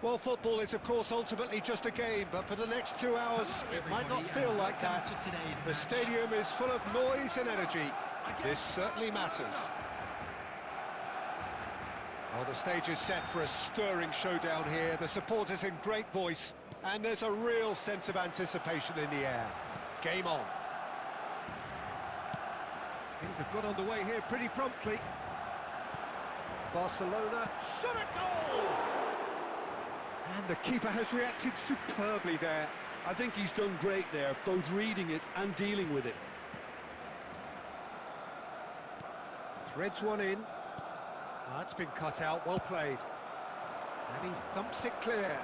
Well, football is, of course, ultimately just a game, but for the next 2 hours, it might not feel like that. The stadium is full of noise and energy. This certainly matters. Well, the stage is set for a stirring showdown here. The supporters in great voice, and there's a real sense of anticipation in the air. Game on. Things have got underway here pretty promptly. Barcelona shot at goal! And the keeper has reacted superbly there. I think he's done great there, both reading it and dealing with it. Threads one in. That's been cut out, well played. And he thumps it clear.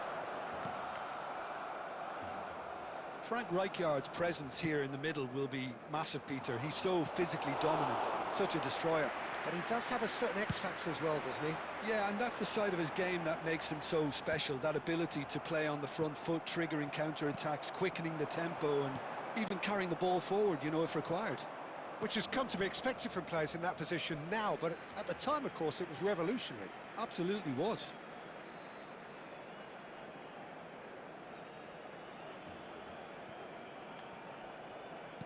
Frank Rijkaard's presence here in the middle will be massive, Peter. He's so physically dominant, such a destroyer. But he does have a certain X-factor as well, doesn't he? Yeah, and that's the side of his game that makes him so special, that ability to play on the front foot, triggering counter-attacks, quickening the tempo, and even carrying the ball forward, you know, if required. Which has come to be expected from players in that position now, but at the time, of course, it was revolutionary. Absolutely was.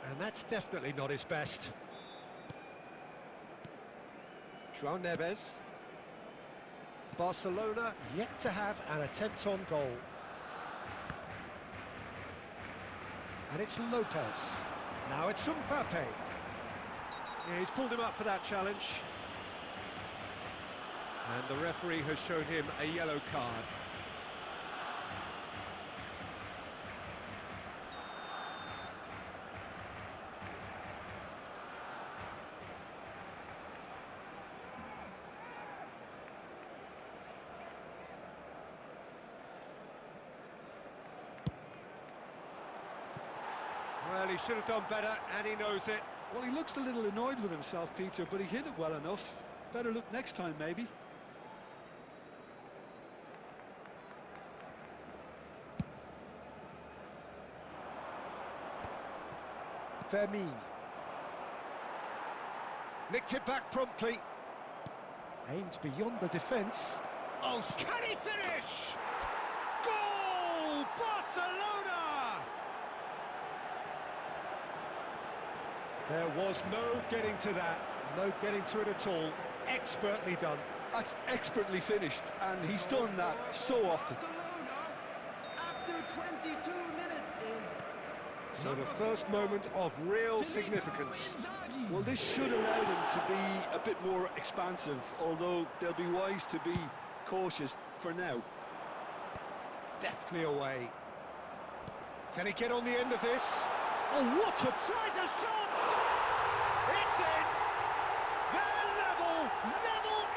And that's definitely not his best. João Neves. Barcelona yet to have an attempt on goal. And it's Lopez. Now it's Mbappe. Yeah, he's pulled him up for that challenge. And the referee has shown him a yellow card. Well, he should have done better, and he knows it. Well, he looks a little annoyed with himself, Peter, but he hit it well enough. Better look next time, maybe. Fermin. Nicked it back promptly. Aimed beyond the defence. Oh, can he finish? Goal! Barcelona! There was no getting to that, no getting to it at all. Expertly done. That's expertly finished, and he's done that so often. After 22 minutes is... So the first moment of real significance. Well, this should allow them to be a bit more expansive, although they'll be wise to be cautious for now. Deftly away. Can he get on the end of this? Oh, what a... Tries a shot! It's in! They're level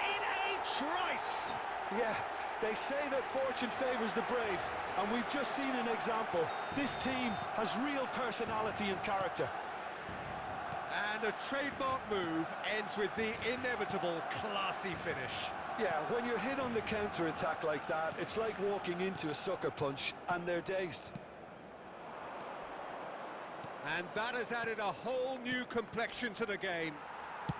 in a trice! Yeah, they say that fortune favours the brave, and we've just seen an example. This team has real personality and character. And a trademark move ends with the inevitable classy finish. Yeah, when you're hit on the counter-attack like that, it's like walking into a sucker punch, and they're dazed. And that has added a whole new complexion to the game.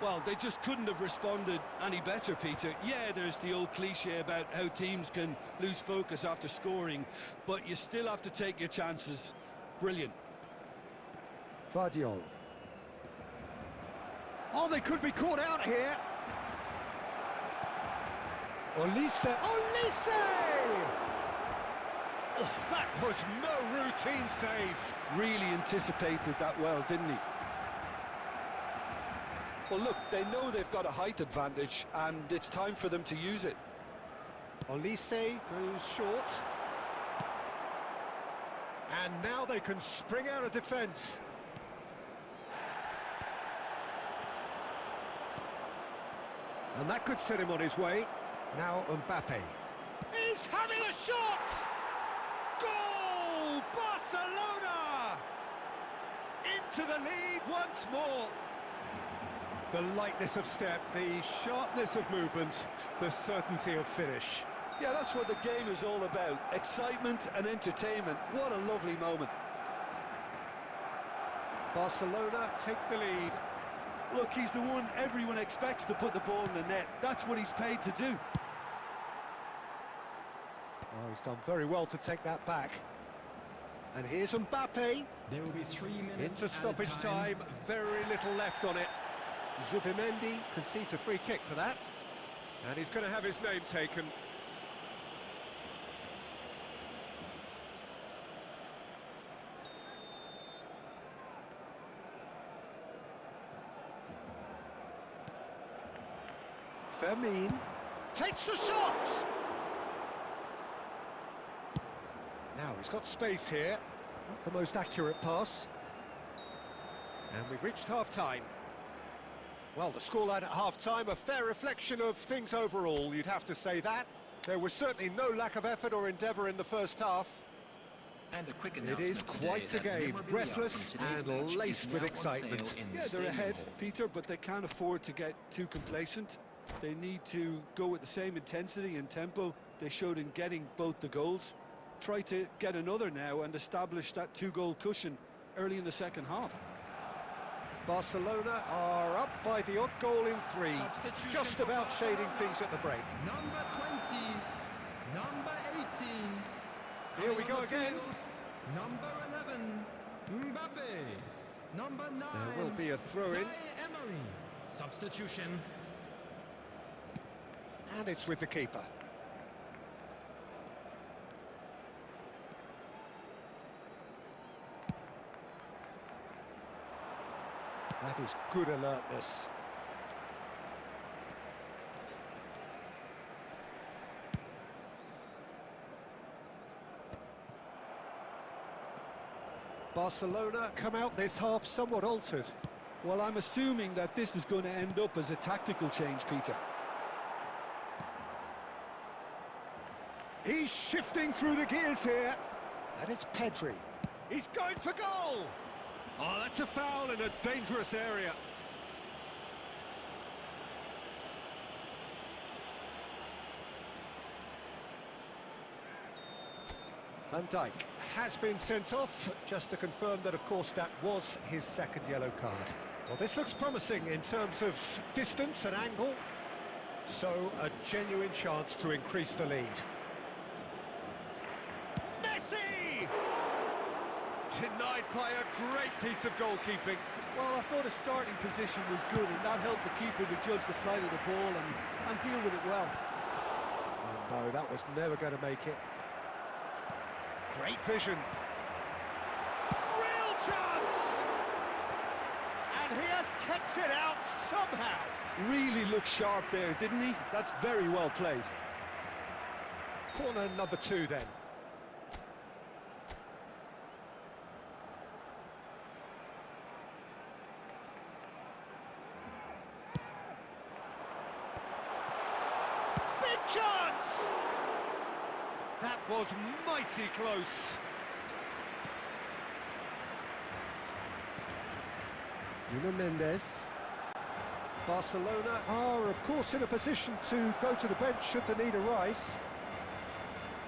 Well, they just couldn't have responded any better, Peter. Yeah, there's the old cliche about how teams can lose focus after scoring, but you still have to take your chances. Brilliant. Vardiol. Oh, they could be caught out here. Olise. Olise! Oh, that was no routine save. Really anticipated that well, didn't he? Well, look, they know they've got a height advantage, and it's time for them to use it. Olise goes short. And now they can spring out of defence. And that could set him on his way. Now Mbappe. He's having a shot! Goal! Barcelona! Into the lead once more. The lightness of step, the sharpness of movement, the certainty of finish. Yeah, that's what the game is all about. Excitement and entertainment. What a lovely moment. Barcelona take the lead. Look, he's the one everyone expects to put the ball in the net. That's what he's paid to do. Oh, he's done very well to take that back. And here's Mbappe. There will be 3 minutes Into stoppage time, very little left on it. Zubimendi concedes a free kick for that. And he's going to have his name taken. Fermin takes the shot! Now he's got space here. Not the most accurate pass. And we've reached half-time. Well, the scoreline at half-time, a fair reflection of things overall, you'd have to say that. There was certainly no lack of effort or endeavour in the first half. And a quick It is quite a game, breathless and laced with excitement. Yeah, they're ahead, Peter, but they can't afford to get too complacent. They need to go with the same intensity and tempo they showed in getting both the goals. Try to get another now and establish that 2-goal cushion early in the second half. Barcelona are up by the odd goal in 3, just about shading things at the break. Number 20, number 18. Here we go again. Number 11, Mbappe. Number 9, There will be a throw-in. Emery. Substitution. And it's with the keeper. That is good alertness. Barcelona come out this half somewhat altered. Well, I'm assuming that this is going to end up as a tactical change, Peter. He's shifting through the gears here. And it's Pedri. He's going for goal! Oh, that's a foul in a dangerous area. Van Dijk has been sent off, just to confirm that, of course, that was his second yellow card. Well, this looks promising in terms of distance and angle. So, a genuine chance to increase the lead. Messi! Denied by a great piece of goalkeeping. Well, I thought his starting position was good, and that helped the keeper to judge the flight of the ball and deal with it well. No, that was never going to make it. Great vision. Real chance! And he has kept it out somehow. Really looked sharp there, didn't he? That's very well played. Corner number 2 then. Big chance! That was mighty close. Nuno Mendes. Barcelona are, of course, in a position to go to the bench should the need arise.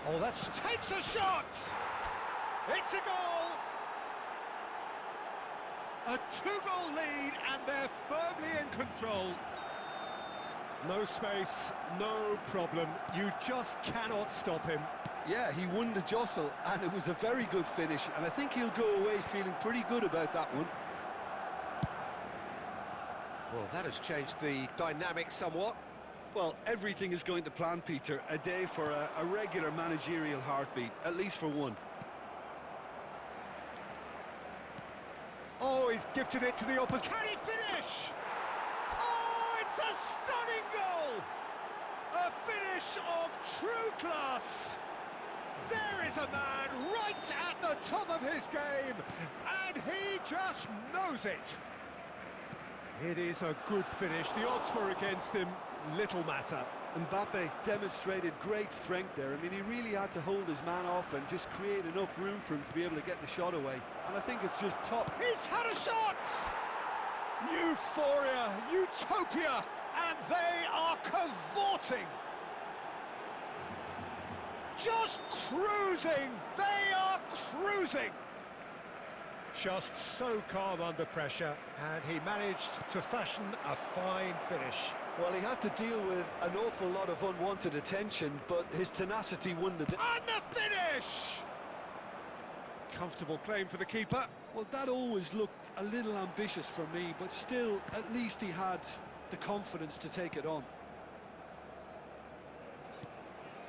Oh, that's... takes a shot! It's a goal! A 2-goal lead, and they're firmly in control. No space, no problem. You just cannot stop him. Yeah, he won the jostle, and it was a very good finish, and I think he'll go away feeling pretty good about that one. Well, that has changed the dynamic somewhat. Well, everything is going to plan, Peter. A day for a regular managerial heartbeat, at least for one. Oh, he's gifted it to the opposite. Can he finish? Oh, it's a stunning goal! A finish of true class! There is a man right at the top of his game, and he just knows it. It is a good finish. The odds were against him. Little matter. Mbappe demonstrated great strength there. I mean, he really had to hold his man off and just create enough room for him to be able to get the shot away. And I think it's just top. He's had a shot! Euphoria, utopia, and they are cavorting. Just cruising. They are cruising. Just so calm under pressure, and he managed to fashion a fine finish. Well, he had to deal with an awful lot of unwanted attention, but his tenacity won the day. And the finish! Comfortable claim for the keeper. Well, that always looked a little ambitious for me, but still, at least he had the confidence to take it on.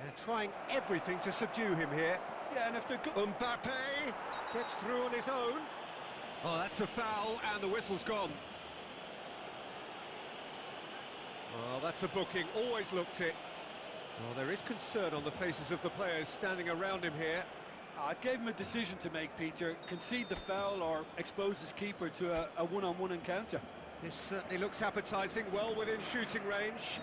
They're trying everything to subdue him here. Yeah, and if they're good... Mbappe gets through on his own. Oh, that's a foul, and the whistle's gone. Oh, that's a booking, always looked it. Well, there is concern on the faces of the players standing around him here. I gave him a decision to make, Peter. Concede the foul or expose his keeper to a one-on-one encounter. This certainly looks appetising, well within shooting range.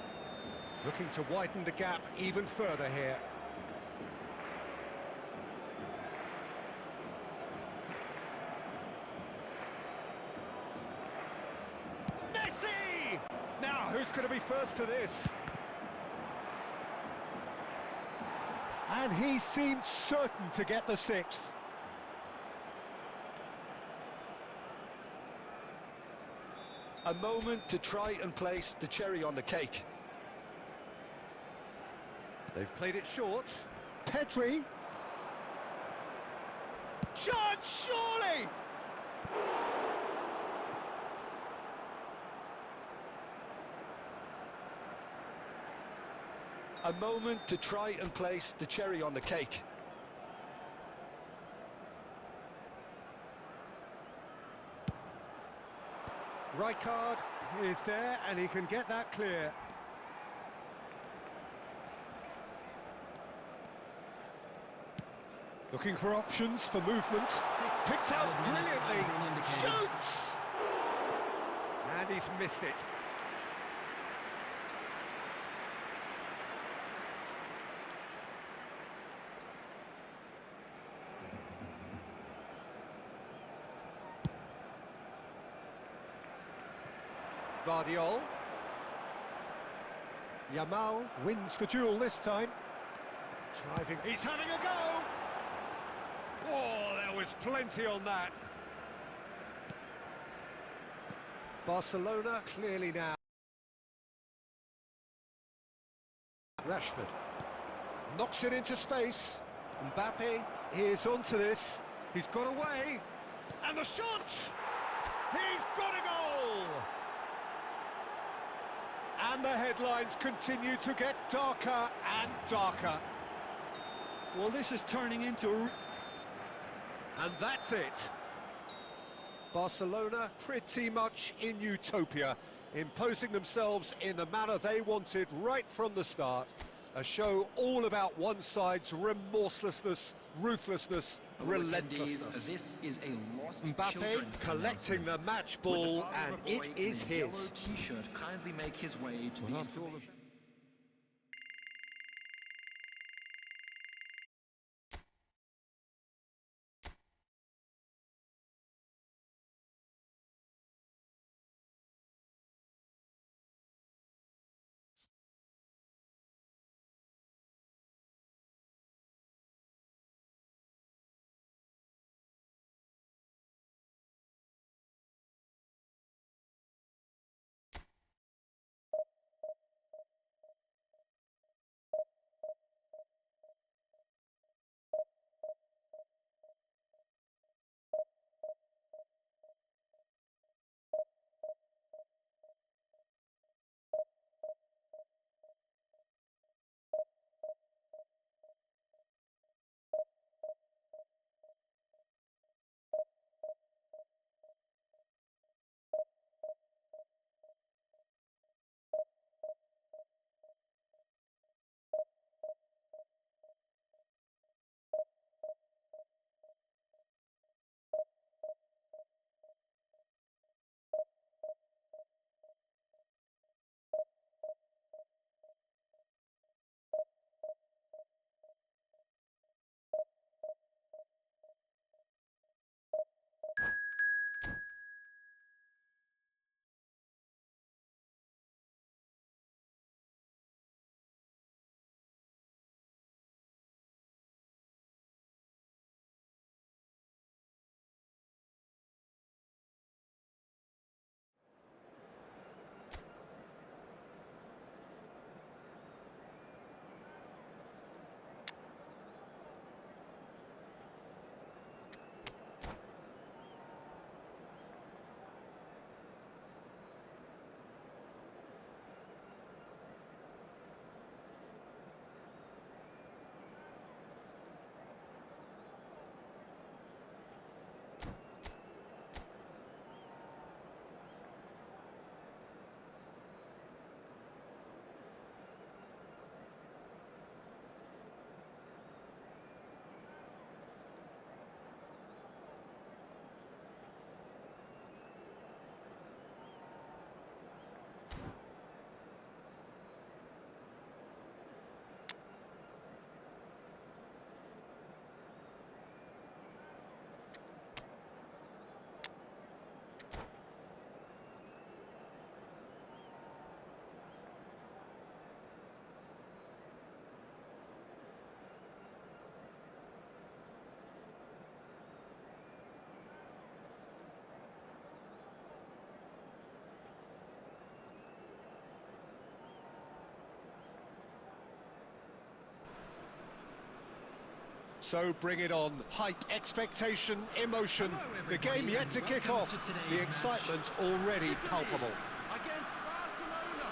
Looking to widen the gap even further here. Messi! Now, who's going to be first to this? And he seemed certain to get the sixth. A moment to try and place the cherry on the cake. They've played it short. Pedri. Chance, surely! A moment to try and place the cherry on the cake. Rijkaard is there, and he can get that clear. Looking for options for movement. Picked out brilliantly. Shoots! And he's missed it. Vardiol. Yamal wins the duel this time. Driving. He's having a go! Oh, there was plenty on that. Barcelona clearly now. Rashford knocks it into space. Mbappe is onto this. He's got away. And the shot! He's got a goal! And the headlines continue to get darker and darker. Well, this is turning into a... And that's it. Barcelona pretty much in utopia, imposing themselves in the manner they wanted right from the start. A show all about one side's remorselessness, ruthlessness, relentlessness. This is a lost Mbappe collecting the match ball, and it is his. T-shirt kindly make his way to the After all of So bring it on. Hype, expectation, emotion. The game yet to kick off. The excitement already palpable. Against Barcelona.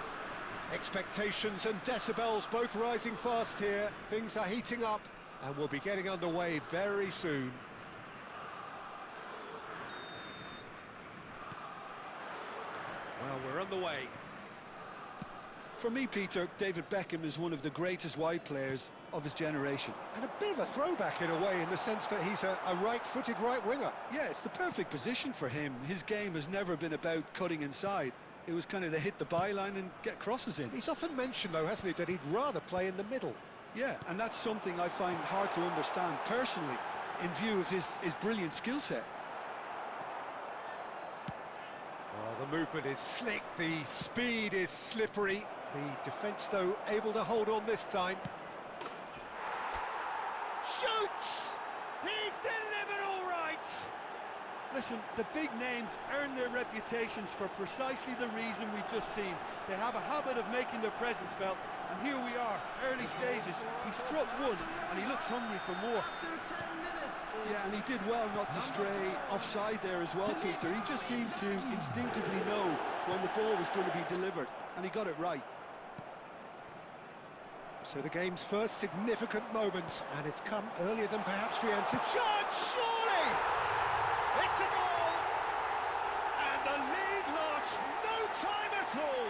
Expectations and decibels both rising fast here. Things are heating up and we'll be getting underway very soon. Well, we're on the way. For me, Peter, David Beckham is one of the greatest wide players of his generation. And a bit of a throwback in a way, in the sense that he's a right-footed right winger. Yeah, it's the perfect position for him. His game has never been about cutting inside. It was kind of to hit the byline and get crosses in. He's often mentioned, though, hasn't he, that he'd rather play in the middle. Yeah, and that's something I find hard to understand personally, in view of his brilliant skill set. Well, the movement is slick, the speed is slippery. The defence, though, able to hold on this time. Shoots! He's delivered all right! Listen, the big names earn their reputations for precisely the reason we've just seen. They have a habit of making their presence felt, and here we are, early stages. He struck one, and he looks hungry for more. After 10 minutes. Yeah, and he did well not to stray offside there as well, Peter. He just seemed to instinctively know when the ball was going to be delivered, and he got it right. So the game's first significant moment, and it's come earlier than perhaps we anticipated. Shot, surely! It's a goal! And the lead lost no time at all!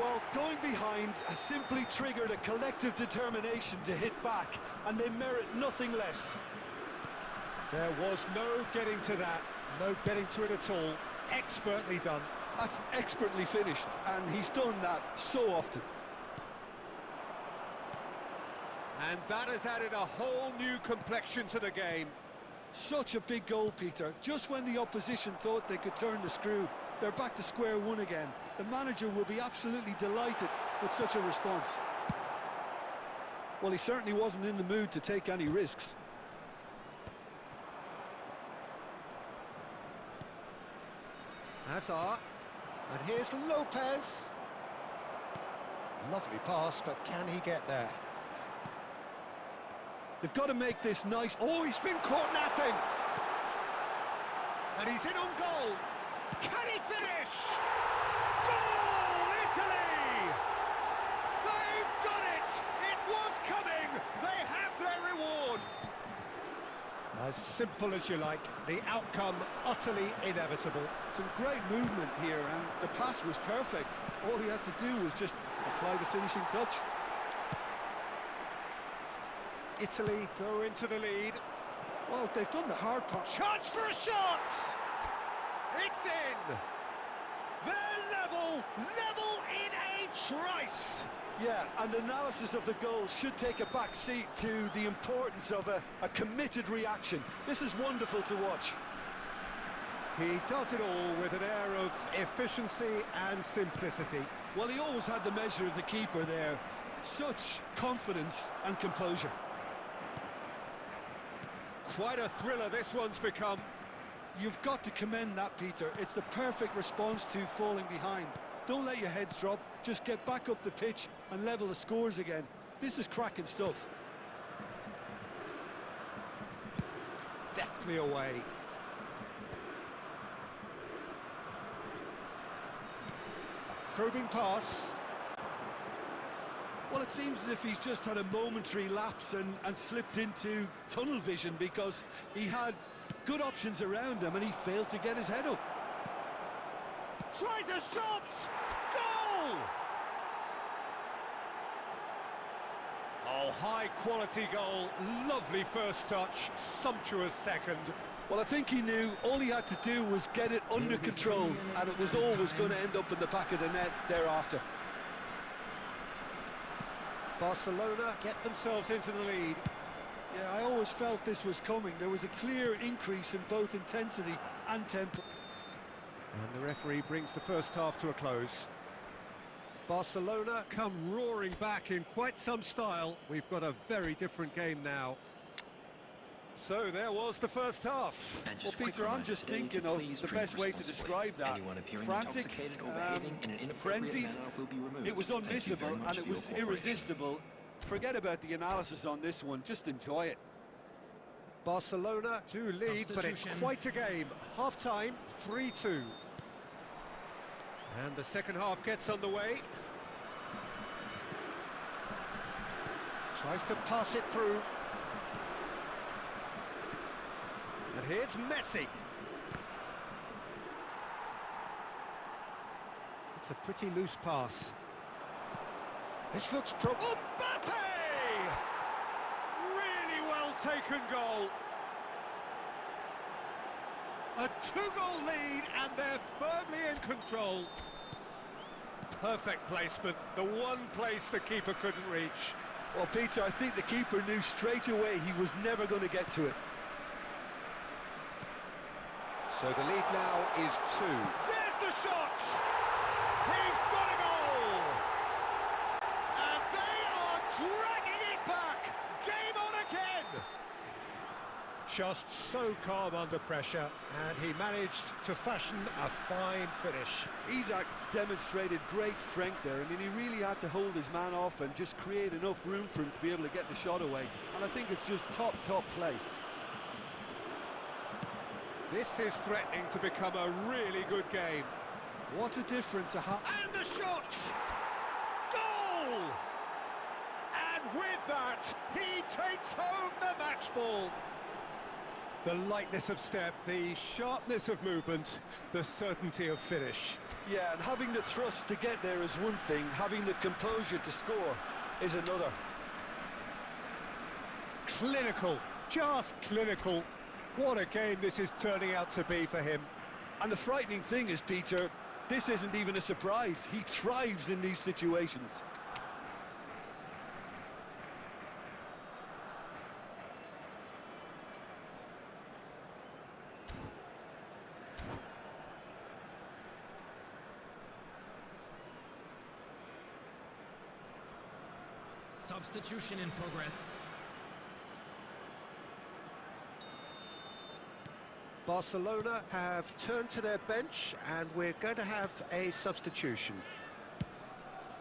Well, going behind has simply triggered a collective determination to hit back, and they merit nothing less. There was no getting to that, no getting to it at all. Expertly done. That's expertly finished, and he's done that so often. And that has added a whole new complexion to the game. Such a big goal, Peter. Just when the opposition thought they could turn the screw, they're back to square one again. The manager will be absolutely delighted with such a response. Well, he certainly wasn't in the mood to take any risks. Hazard. And here's Lopez. Lovely pass, but can he get there? They've got to make this nice. Oh, he's been caught napping! And he's in on goal! Can he finish? Goal, Italy! They've done it! It was coming! They have their reward! As simple as you like, the outcome utterly inevitable. Some great movement here, and the pass was perfect. All he had to do was just apply the finishing touch. Italy go into the lead. Well, they've done the hard part. Chance for a shot! It's in! They're level in a trice! Yeah, and analysis of the goal should take a back seat to the importance of a committed reaction. This is wonderful to watch. He does it all with an air of efficiency and simplicity. Well, he always had the measure of the keeper there. Such confidence and composure. Quite a thriller this one's become. You've got to commend that, Peter. It's the perfect response to falling behind. Don't let your heads drop, just get back up the pitch and level the scores again. This is cracking stuff. Deftly away. Probing pass. Well, it seems as if he's just had a momentary lapse and slipped into tunnel vision, because he had good options around him and he failed to get his head up. Tries a shot! Goal! Oh, high-quality goal. Lovely first touch, sumptuous second. Well, I think he knew all he had to do was get it under control, and it was always going to end up in the back of the net thereafter. Barcelona get themselves into the lead. Yeah, I always felt this was coming. There was a clear increase in both intensity and tempo. And the referee brings the first half to a close. Barcelona come roaring back in quite some style. We've got a very different game now. So there was the first half. Well, Peter, I'm just thinking of the best way to describe that. Frantic, frenzied. It was unmissable and it was irresistible. Forget about the analysis on this one, just enjoy it. Barcelona do lead, but it's quite a game. Half-time, 3-2. And the second half gets underway. Tries to pass it through. And here's Messi. It's a pretty loose pass. This looks Mbappe! Really well taken goal. A two-goal lead, and they're firmly in control. Perfect placement, the one place the keeper couldn't reach. Well, Peter, I think the keeper knew straight away he was never going to get to it. So the lead now is 2. There's the shot! He's got a goal! And they are dragging it back! Game on again! Just so calm under pressure, and he managed to fashion a fine finish. Isak demonstrated great strength there. I mean, he really had to hold his man off and just create enough room for him to be able to get the shot away. And I think it's just top play. This is threatening to become a really good game. What a difference And the shot! Goal! And with that, he takes home the match ball. The lightness of step, the sharpness of movement, the certainty of finish. Yeah, and having the thrust to get there is one thing, having the composure to score is another. Clinical, just clinical. What a game this is turning out to be for him. And the frightening thing is, Peter, this isn't even a surprise. He thrives in these situations. Substitution in progress. Barcelona have turned to their bench, and we're going to have a substitution.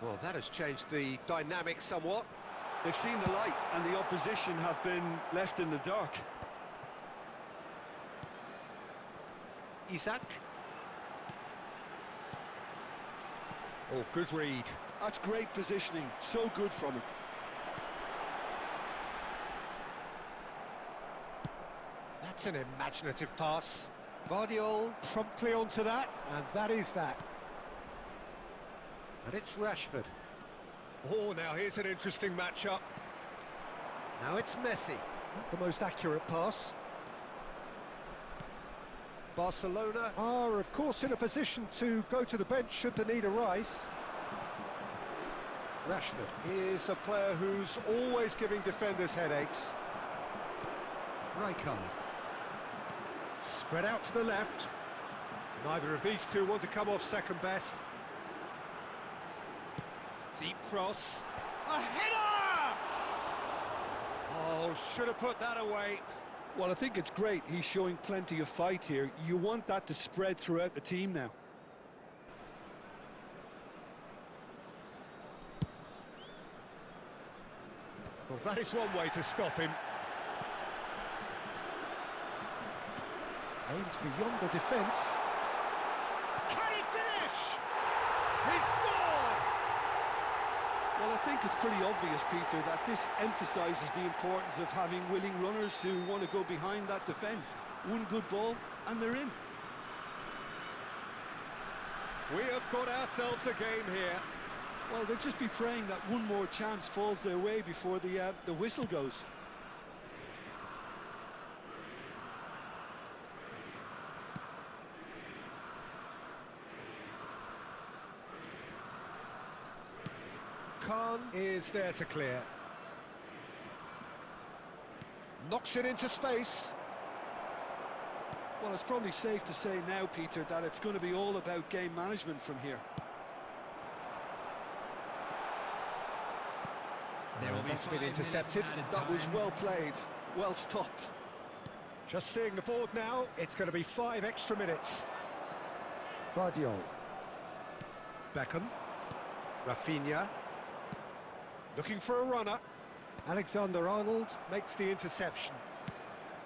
Well, that has changed the dynamic somewhat. They've seen the light, and the opposition have been left in the dark. Isak. Oh, good read. That's great positioning, so good from him. That's an imaginative pass. Vardiol promptly onto that, and that is that. And it's Rashford. Oh, now here's an interesting matchup. Now it's Messi. Not the most accurate pass. Barcelona are, of course, in a position to go to the bench should the need arise. Rashford is a player who's always giving defenders headaches. Rijkaard. Spread out to the left. Neither of these two want to come off second best. Deep cross. A header! Oh, should have put that away. Well, I think it's great. He's showing plenty of fight here. You want that to spread throughout the team now. Well, that is one way to stop him. Aimed beyond the defence. Can he finish? He scored! Well, I think it's pretty obvious, Peter, that this emphasises the importance of having willing runners who want to go behind that defence. One good ball, and they're in. We have got ourselves a game here. Well, they'll just be praying that one more chance falls their way before the whistle goes. Khan is there to clear. Knocks it into space. Well, it's probably safe to say now, Peter, that it's going to be all about game management from here. That's been intercepted. That was well played, well stopped. Just seeing the board now, it's going to be 5 extra minutes. Vardiol. Beckham. Rafinha. Looking for a runner. Alexander-Arnold makes the interception.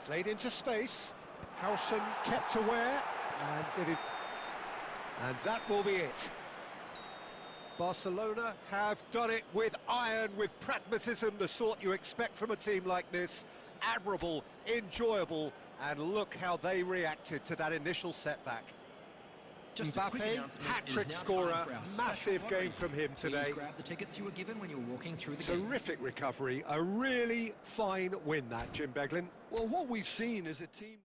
Played into space. Howson kept aware, and that will be it. Barcelona have done it with iron, with pragmatism, the sort you expect from a team like this. Admirable, enjoyable, and look how they reacted to that initial setback. Just a quick Mbappe, announcement, it is hat-trick now scorer, time for our massive special game lottery. from him today. Please grab the tickets you were given when you were walking through the gates. Terrific recovery, a really fine win that, Jim Beglin. Well, what we've seen is a team...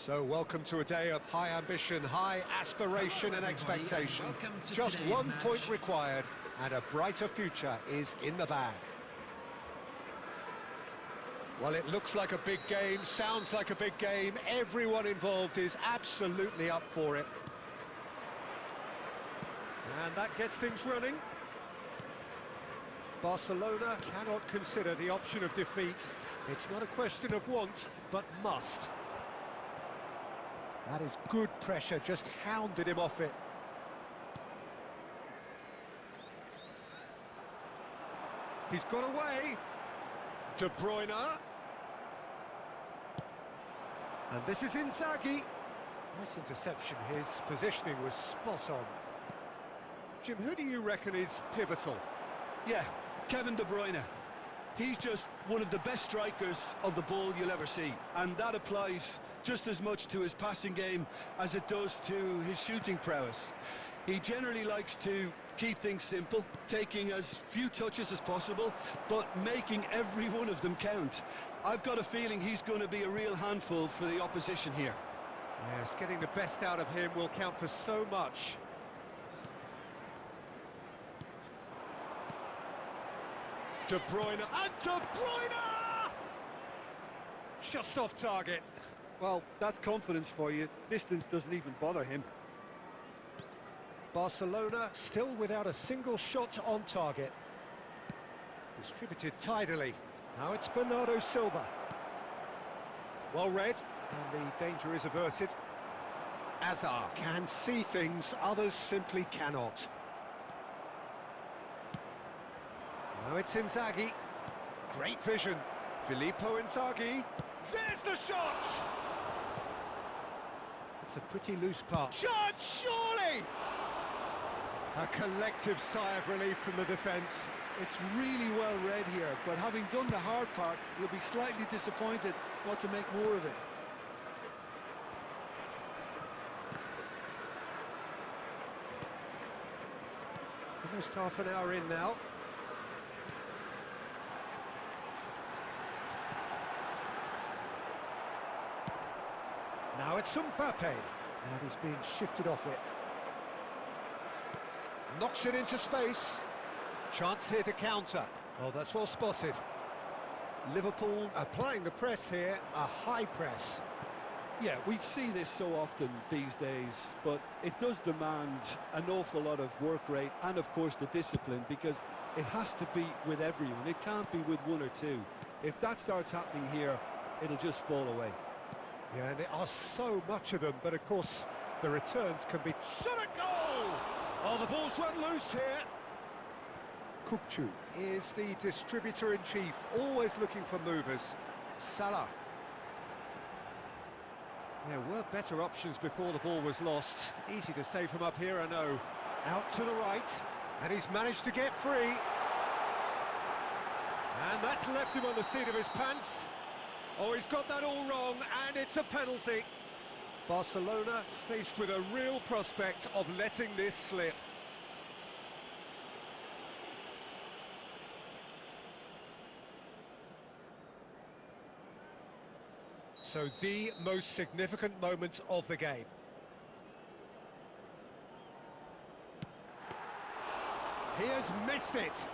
So welcome to a day of high ambition, high aspiration and expectation. Just 1 point required and a brighter future is in the bag. Well, it looks like a big game, sounds like a big game. Everyone involved is absolutely up for it. And that gets things running. Barcelona cannot consider the option of defeat. It's not a question of want, but must. That is good pressure, just hounded him off it. He's got away. De Bruyne. And this is Inzaghi. Nice interception, his positioning was spot on. Jim, who do you reckon is pivotal? Yeah, Kevin De Bruyne. He's just one of the best strikers of the ball you'll ever see, and that applies just as much to his passing game as it does to his shooting prowess. He generally likes to keep things simple, taking as few touches as possible, but making every one of them count. I've got a feeling he's going to be a real handful for the opposition here. Yes, getting the best out of him will count for so much. De Bruyne, and De Bruyne! Just off target. Well, that's confidence for you. Distance doesn't even bother him. Barcelona still without a single shot on target. Distributed tidily. Now it's Bernardo Silva. Well read, and the danger is averted. Azar can see things others simply cannot. Now it's Inzaghi. Great vision. Filippo Inzaghi. There's the shot! It's a pretty loose pass. Shot, surely! A collective sigh of relief from the defence. It's really well read here, but having done the hard part, you'll be slightly disappointed not to make more of it. Almost half an hour in now. Now it's Mbappe, and he's being shifted off it. Knocks it into space. Chance here to counter. Oh, that's well spotted. Liverpool applying the press here, a high press. Yeah, we see this so often these days, but it does demand an awful lot of work rate and, of course, the discipline, because it has to be with everyone. It can't be with one or two. If that starts happening here, it'll just fall away. Yeah, and there are so much of them, but of course the returns can be... Shot a goal! Oh, the ball's run loose here. Kupchu is the distributor-in-chief, always looking for movers. Salah. There were better options before the ball was lost. Easy to say from up here, I know. Out to the right, and he's managed to get free. And that's left him on the seat of his pants. Oh, he's got that all wrong, and it's a penalty. Barcelona faced with a real prospect of letting this slip. So the most significant moment of the game. He has missed it.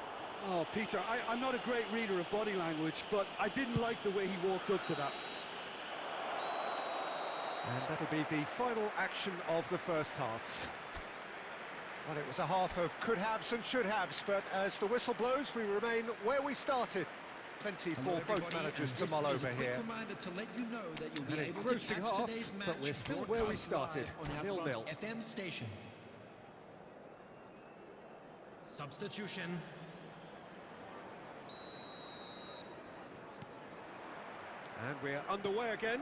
Oh, Peter, I'm not a great reader of body language, but I didn't like the way he walked up to that. And that'll be the final action of the first half. Well, it was a half of could-haves and should-haves, but as the whistle blows, we remain where we started. Plenty for both managers to mull over here. An engrossing half, but we're still where we started, 0-0. FM station. Substitution. And we're underway again.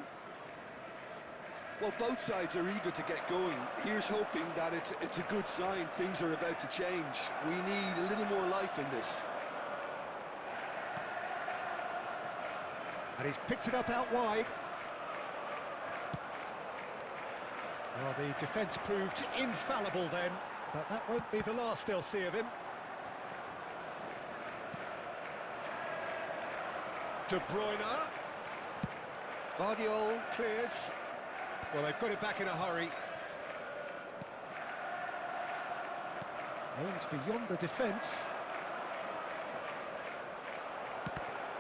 Well, both sides are eager to get going. Here's hoping that it's a good sign. Things are about to change. We need a little more life in this. And he's picked it up out wide. Well, the defence proved infallible then, but that won't be the last they'll see of him. De Bruyne. Guardiola clears. Well, they've got it back in a hurry. Aimed beyond the defence.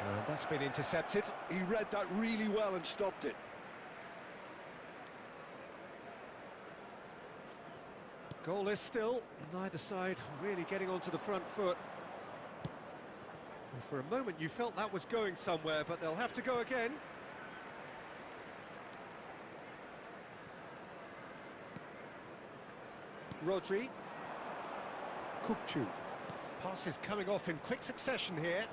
And that's been intercepted. He read that really well and stopped it. Goalless still, neither side really getting onto the front foot. Well, for a moment you felt that was going somewhere, but they'll have to go again. Rodri. Kupchu. Passes coming off in quick succession here.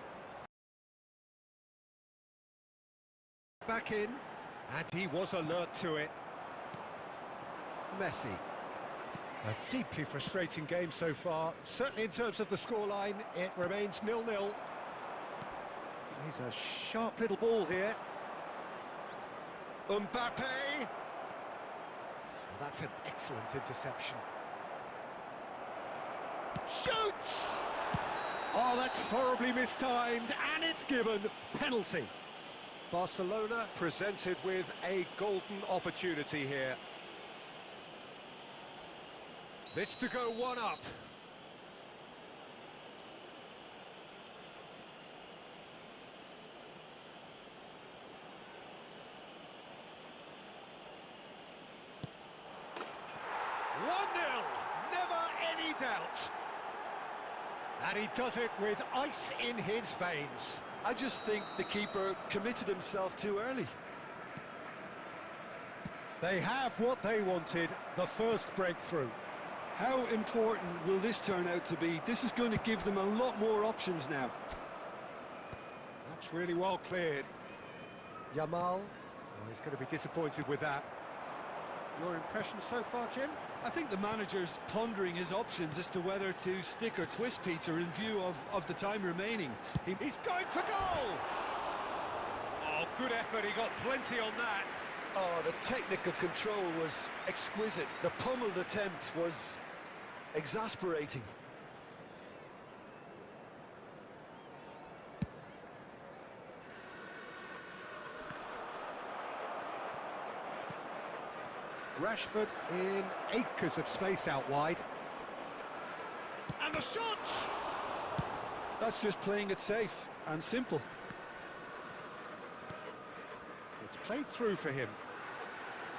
Back in, and he was alert to it. Messi. A deeply frustrating game so far. Certainly in terms of the scoreline, it remains 0-0. He's a sharp little ball here. Mbappe! Well, that's an excellent interception. Shoots! Oh, that's horribly mistimed, and it's given penalty. Barcelona presented with a golden opportunity here. This to go one up. Never any doubt. And he does it with ice in his veins. I just think the keeper committed himself too early. They have what they wanted, the first breakthrough. How important will this turn out to be? This is going to give them a lot more options now. That's really well cleared. Yamal, oh, he's going to be disappointed with that. Your impression so far, Jim? I think the manager's pondering his options as to whether to stick or twist Peter in view of the time remaining. He's going for goal! Oh, good effort, he got plenty on that. Oh, the technical control was exquisite. The pummeled attempt was exasperating. Rashford in acres of space out wide. And the shot! That's just playing it safe and simple. It's played through for him.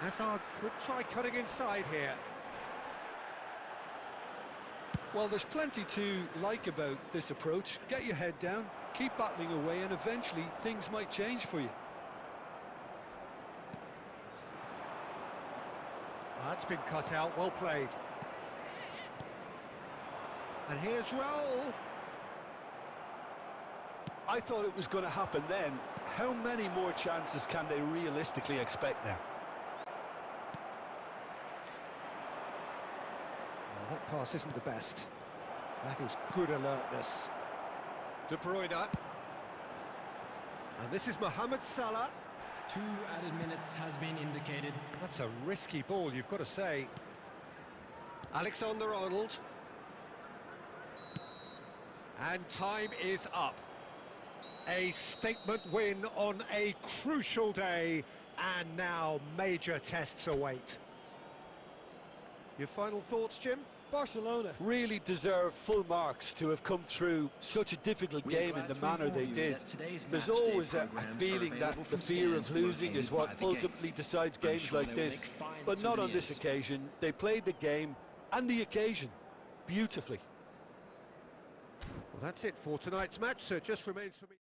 Hazard could try cutting inside here. Well, there's plenty to like about this approach. Get your head down, keep battling away, and eventually things might change for you. That's been cut out, well played. And here's Raul. I thought it was going to happen then. How many more chances can they realistically expect now? Well, that pass isn't the best. That is good alertness. De Bruyne. And this is Mohamed Salah. 2 added minutes has been indicated. That's a risky ball, you've got to say. Alexander-Arnold. And time is up. A statement win on a crucial day, and now major tests await. Your final thoughts, Jim? Barcelona really deserve full marks to have come through such a difficult game in the manner they did. There's always a feeling that the fear of losing is what ultimately decides games like this, but not on this occasion. They played the game and the occasion beautifully. Well, that's it for tonight's match, so it just remains for me.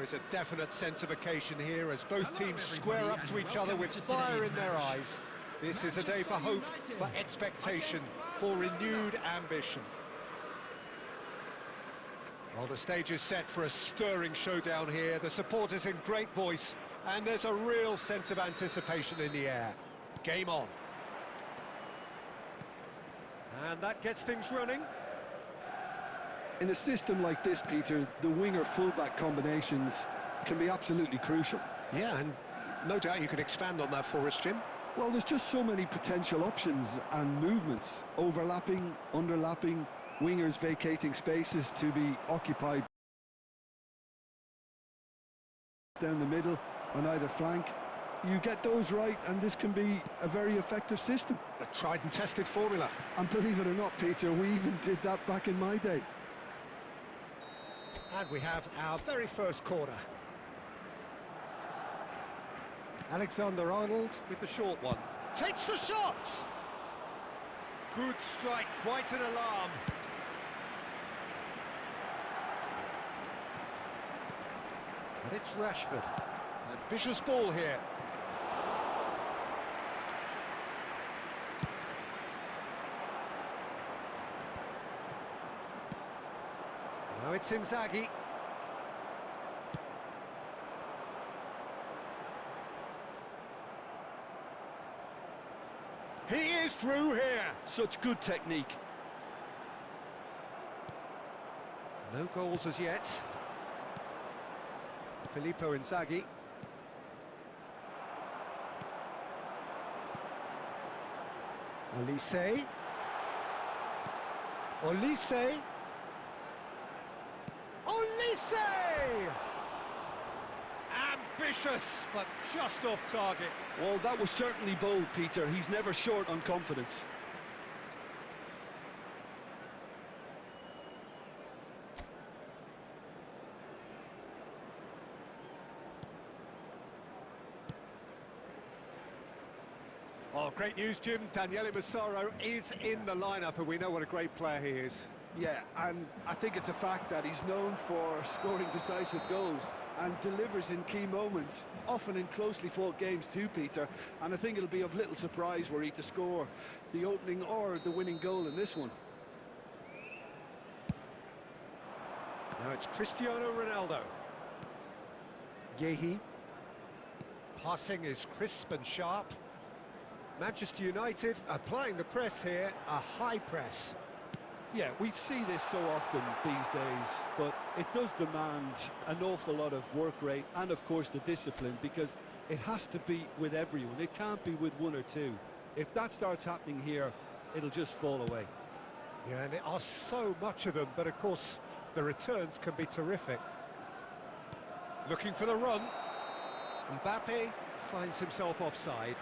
There's a definite sense of occasion here as both teams square up to each other with fire in their eyes. This is a day for hope, for expectation, for renewed ambition. Well, the stage is set for a stirring showdown here. The supporters in great voice, and there's a real sense of anticipation in the air. Game on. And that gets things running. In a system like this, Peter, the winger-fullback combinations can be absolutely crucial. Yeah, and no doubt you can expand on that for us, Jim. Well, there's just so many potential options and movements, overlapping, underlapping, wingers vacating spaces to be occupied down the middle on either flank. You get those right and this can be a very effective system. A tried and tested formula. And believe it or not, Peter, we even did that back in my day. And we have our very first corner. Alexander-Arnold with the short one. Takes the shot! Good strike, quite an alarm. And it's Rashford. Ambitious ball here. Now it's Inzaghi. He is through here. Such good technique. No goals as yet. Filippo Inzaghi. Olise. Olise. Olise! Ambitious, but just off target. Well, that was certainly bold, Peter. He's never short on confidence. Oh, great news, Jim. Daniele Massaro is in the lineup, and we know what a great player he is. Yeah, and I think it's a fact that he's known for scoring decisive goals and delivers in key moments, often in closely fought games too, Peter. And I think it'll be of little surprise were he to score the opening or the winning goal in this one. Now it's Cristiano Ronaldo. Yehi. Passing is crisp and sharp. Manchester United applying the press here, a high press. Yeah, we see this so often these days, but it does demand an awful lot of work rate and, of course, the discipline, because it has to be with everyone. It can't be with one or two. If that starts happening here, it'll just fall away. Yeah, and there are so much of them, but, of course, the returns can be terrific. Looking for the run. Mbappe finds himself offside.